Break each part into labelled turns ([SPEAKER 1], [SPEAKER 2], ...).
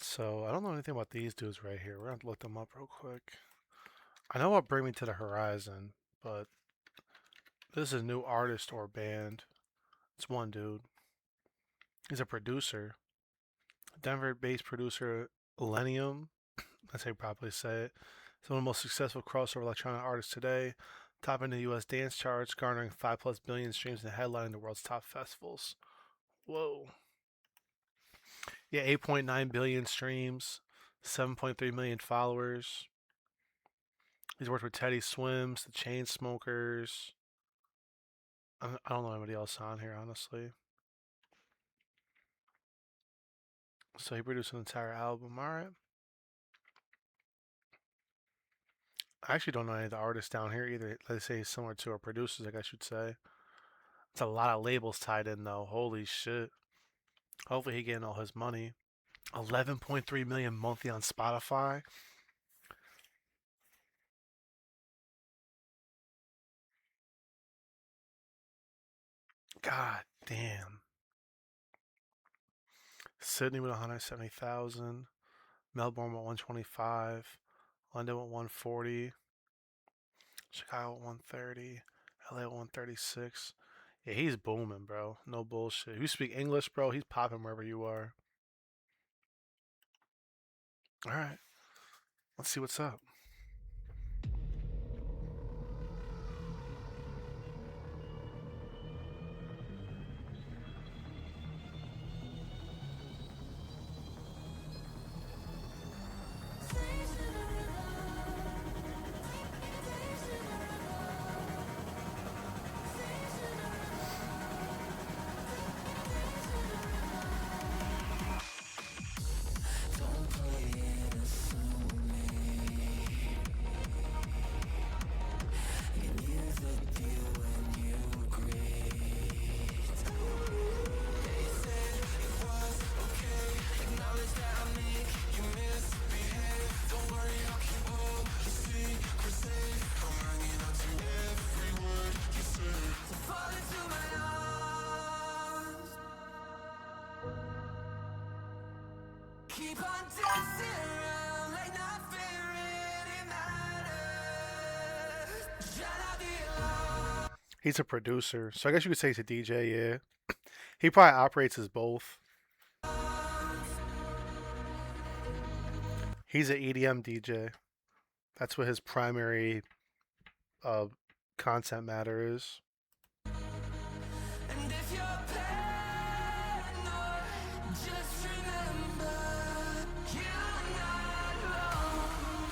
[SPEAKER 1] So I don't know anything about these dudes right here. We're gonna have to look them up real quick. I know what Bring Me to the Horizon, but this is a new artist or band. It's one dude. He's a producer. Denver-based producer ILLENIUM. That's how you probably say it. He's one of the most successful crossover electronic artists today. Top in the US dance charts, garnering 5 plus billion streams and headlining the world's top festivals. Whoa. Yeah, 8.9 billion streams, 7.3 million followers. He's worked with Teddy Swims, the Chainsmokers. I don't know anybody else on here, honestly. So he produced an entire album. All right. I actually don't know any of the artists down here either. Let's say he's similar to our producers, I guess I should say. It's a lot of labels tied in, though. Holy shit. Hopefully he getting all his money. 11.3 million monthly on Spotify. God damn. Sydney with 170,000. Melbourne with 125. London with 140. Chicago at 130. LA at 136. Yeah, he's booming, bro. No bullshit. If you speak English, bro, he's popping wherever you are. All right. Let's see what's up.
[SPEAKER 2] Keep on dancing around like nothing really matters.
[SPEAKER 1] He's a producer, so I guess you could say he's a DJ, yeah. He probably operates as both. He's an EDM DJ. That's what his primary uh, content matter is.
[SPEAKER 2] And if you're paranoid, just remember you're not alone.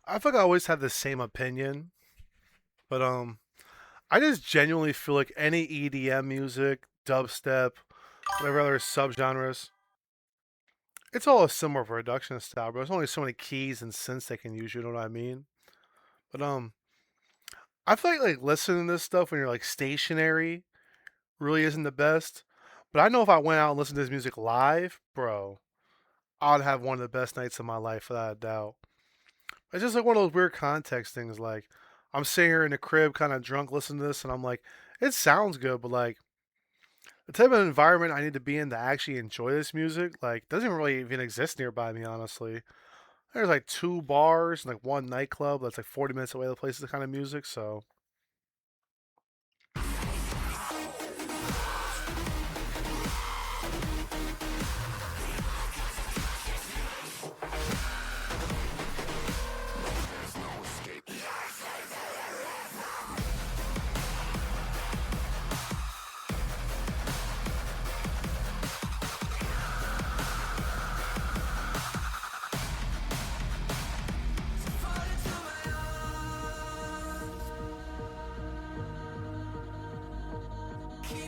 [SPEAKER 1] I feel like I always had the same opinion, but I just genuinely feel like any EDM music, dubstep, whatever other subgenres, it's all a similar production style, bro. There's only so many keys and synths they can use. You know what I mean? But I feel like listening to this stuff when you're like stationary really isn't the best. But I know if I went out and listened to this music live, bro, I'd have one of the best nights of my life without a doubt. It's just like one of those weird context things. Like I'm sitting here in the crib, kind of drunk, listening to this, and I'm like, it sounds good, but like the type of environment I need to be in to actually enjoy this music, like doesn't really even exist nearby me, honestly. There's like 2 bars and like one nightclub that's like 40 minutes away. The place is the kind of music, so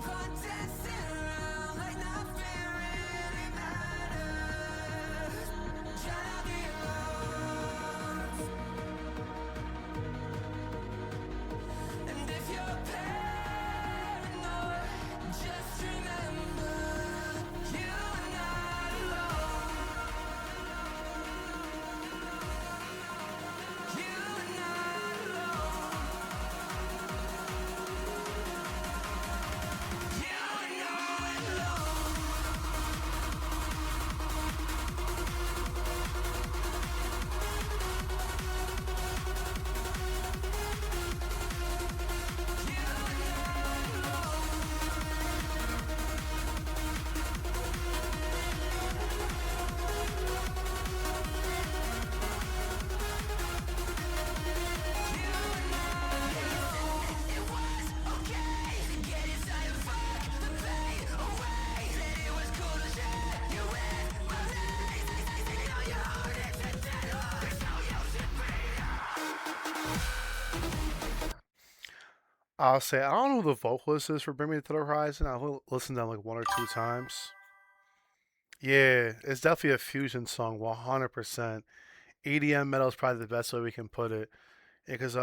[SPEAKER 2] on dancing around like nothing really matters. Tryna be alone. And if you're paranoid, just remember you are not alone. You are not alone. You are not alone. It was okay to get inside and fuck the pain away. Said it was cool to share you with my days. Singing all your heart incidental. So you should be.
[SPEAKER 1] I'll say I don't know who the vocalist is for "Bring Me to the Horizon." I'll listen to them like one or two times. Yeah, it's definitely a fusion song, 100%. EDM metal is probably the best way we can put it. Yeah, cause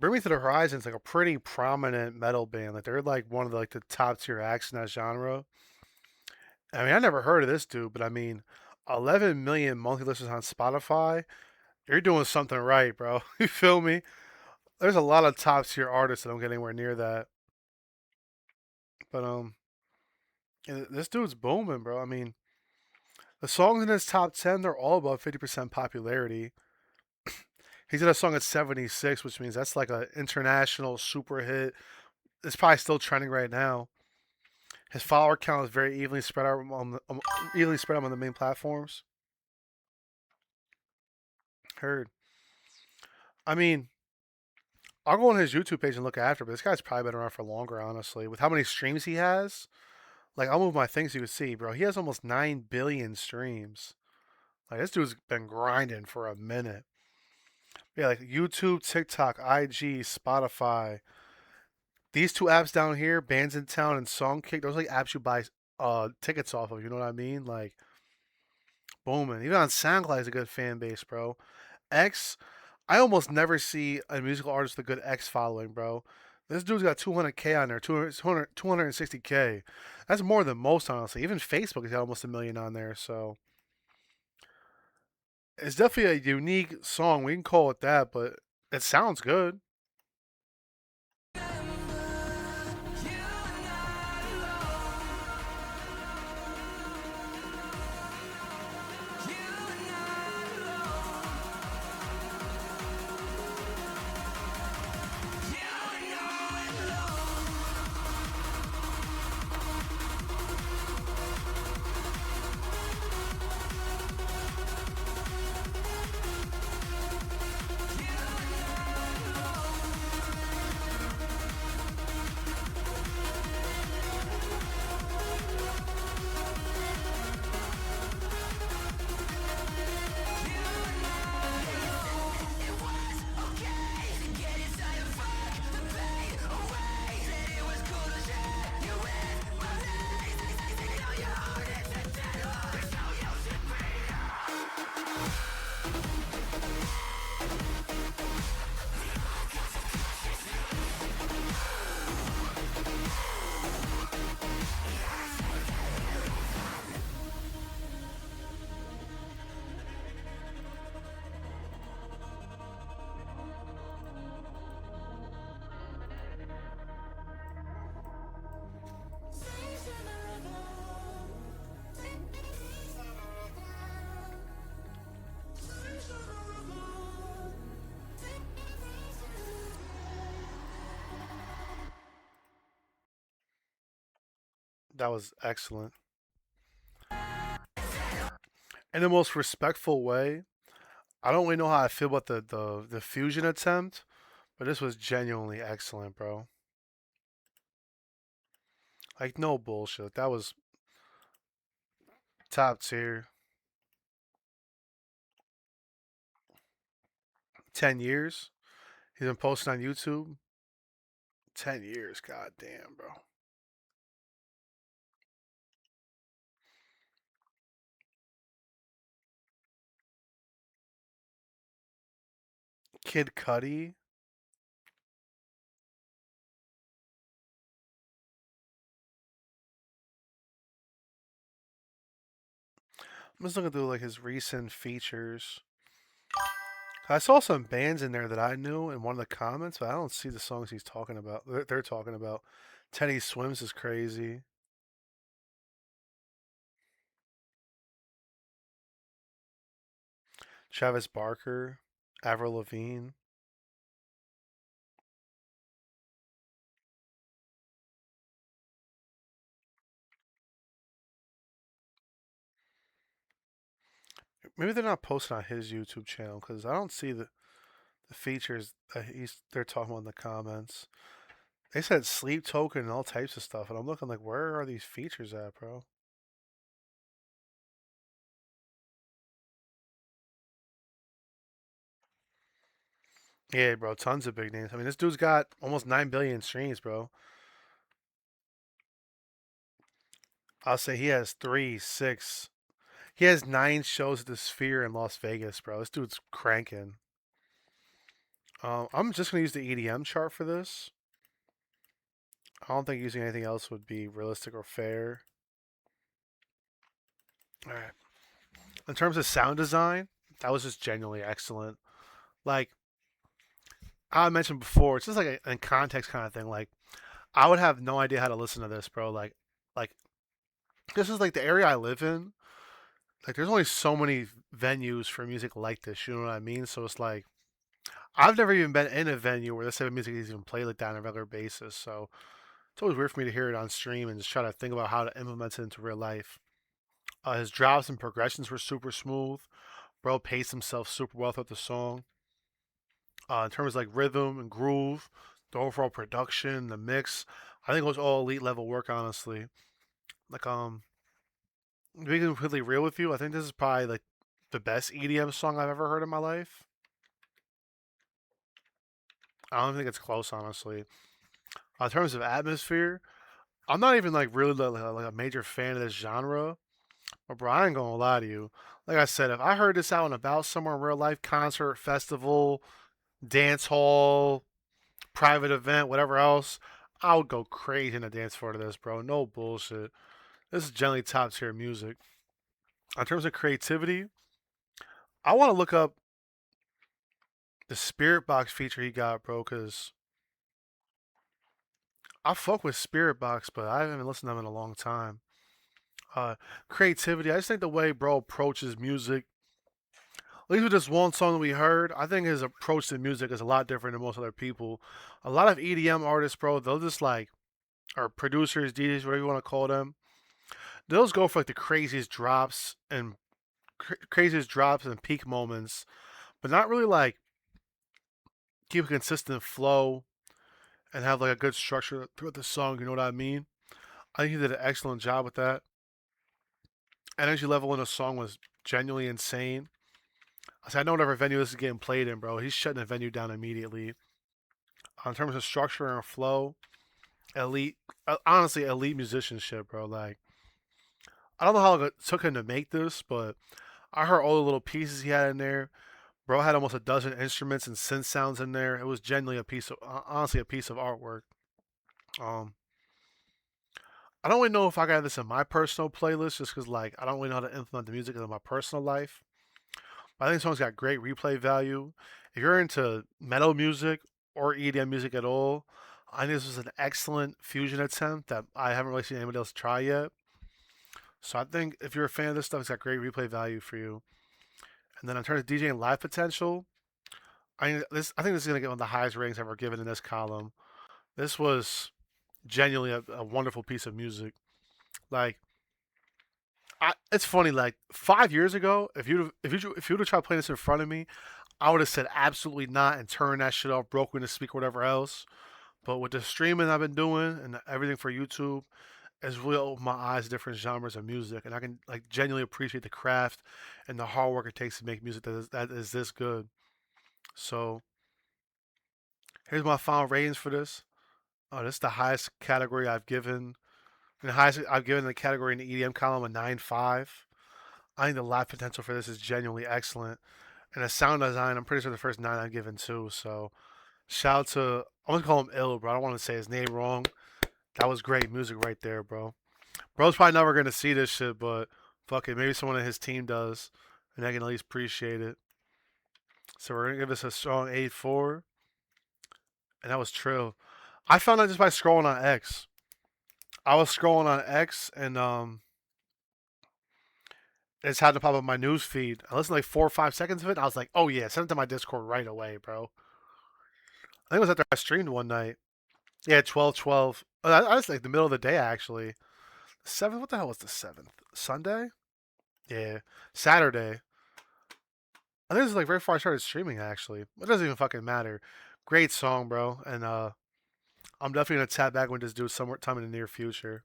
[SPEAKER 1] Bring Me to the Horizon is like a pretty prominent metal band. Like they're like one of the top tier acts in that genre. I mean, I never heard of this dude, but I mean, 11 million monthly listeners on Spotify. You're doing something right, bro. You feel me? There's a lot of top tier artists that don't get anywhere near that. But yeah, this dude's booming, bro. I mean, the songs in his top 10, they're all above 50% popularity. He did a song at 76, which means that's like an international super hit. It's probably still trending right now. His follower count is very evenly spread out on the main platforms. Heard. I mean, I'll go on his YouTube page and look after, but this guy's probably been around for longer, honestly. With how many streams he has, like I'll move my things so you can see, bro. He has almost 9 billion streams. Like this dude's been grinding for a minute. Yeah, like YouTube, TikTok, IG, Spotify. These two apps down here, Bands in Town and Songkick, those are like apps you buy tickets off of. You know what I mean? Like booming. Even on SoundCloud is a good fan base, bro. X, I almost never see a musical artist with a good X following, bro. This dude's got 200K on there, 260K. That's more than most, honestly. Even Facebook has got almost a million on there, so it's definitely a unique song. We can call it that, but it sounds good. That was excellent. In the most respectful way, I don't really know how I feel about the fusion attempt, but this was genuinely excellent, bro. Like no bullshit. That was top tier. 10 years. He's been posting on YouTube. 10 years, god damn, bro. Kid Cudi. I'm just looking through like his recent features. I saw some bands in there that I knew in one of the comments, but I don't see the songs he's talking about. They're talking about. Teddy Swims is crazy. Travis Barker, Avril Lavigne. Maybe they're not posting on his YouTube channel because I don't see the features that they're talking about in the comments. They said sleep token and all types of stuff, and I'm looking like, where are these features at, bro? Yeah, bro, tons of big names. I mean, this dude's got almost 9 billion streams, bro. I'll say he has three, six. He has 9 shows at the Sphere in Las Vegas, bro. This dude's cranking. I'm just gonna use the EDM chart for this. I don't think using anything else would be realistic or fair. All right. In terms of sound design, that was just genuinely excellent. Like I mentioned before, it's just like a context kind of thing. Like I would have no idea how to listen to this, bro. Like this is like the area I live in. Like there's only so many venues for music like this. You know what I mean? So it's like I've never even been in a venue where this type of music is even played like that on a regular basis. So it's always weird for me to hear it on stream and just try to think about how to implement it into real life. His drops and progressions were super smooth. Bro paced himself super well throughout the song. In terms of like rhythm and groove, the overall production, the mix, I think it was all elite level work. Honestly, like being completely real with you, I think this is probably like the best EDM song I've ever heard in my life. I don't think it's close, honestly. In terms of atmosphere, I'm not even like really like a major fan of this genre. But bro, I ain't gonna lie to you. Like I said, if I heard this out and about somewhere in real life, concert, festival, dance hall, private event, whatever else, I would go crazy in the dance floor to this, bro. No bullshit. This is generally top tier music. In terms of creativity, I want to look up the Spirit Box feature he got, bro, because I fuck with Spirit Box, but I haven't listened to them in a long time. Uh, Creativity, I just think the way bro approaches music, at least with this one song that we heard, I think his approach to music is a lot different than most other people. A lot of EDM artists, bro, they'll just like, or producers, DJs, whatever you want to call them, they'll just go for like the craziest drops and peak moments, but not really like keep a consistent flow and have like a good structure throughout the song. You know what I mean? I think he did an excellent job with that. Energy level in the song was genuinely insane. I said, I know whatever venue this is getting played in, bro. He's shutting the venue down immediately. In terms of structure and flow, elite, honestly, elite musicianship, bro. Like, I don't know how long it took him to make this, but I heard all the little pieces he had in there. Bro had almost a dozen instruments and synth sounds in there. It was genuinely honestly, a piece of artwork. Um, I don't really know if I got this in my personal playlist, just because like I don't really know how to implement the music in my personal life. But I think the song's got great replay value. If you're into metal music or EDM music at all, I think this was an excellent fusion attempt that I haven't really seen anybody else try yet. So I think if you're a fan of this stuff, it's got great replay value for you. And then in terms of DJing live potential, I think this is gonna get one of the highest ratings ever given in this column. This was genuinely a wonderful piece of music. Like, it's funny. Like 5 years ago, if you would have tried playing this in front of me, I would have said absolutely not and turned that shit off, broke into speak, whatever else. But with the streaming I've been doing and everything for YouTube, it's really opened my eyes to different genres of music, and I can like genuinely appreciate the craft and the hard work it takes to make music that is this good. So here's my final ratings for this. Oh, this is the highest category I've given. The highest I've given the category in the EDM column a 9.5. I think the live potential for this is genuinely excellent. And the sound design, I'm pretty sure the first nine I've given too. So shout out to, I'm gonna call him Ill, bro. I don't want to say his name wrong. That was great music right there, bro. Bro's probably never gonna see this shit, but fuck it, maybe someone in his team does, and I can at least appreciate it. So we're gonna give this a strong 8.4, and that was Trill. I found out just by scrolling on X. I was scrolling on X and it's had to pop up my news feed. I listened to like 4 or 5 seconds of it. And I was like, oh yeah, send it to my Discord right away, bro. I think it was after I streamed one night. Yeah, 12:12. I was like the middle of the day actually. Seventh. What the hell was the seventh? Sunday? Yeah, Saturday. I think this is like right before I started streaming actually. It doesn't even fucking matter. Great song, bro. And I'm definitely gonna tap back with this dude sometime in the near future.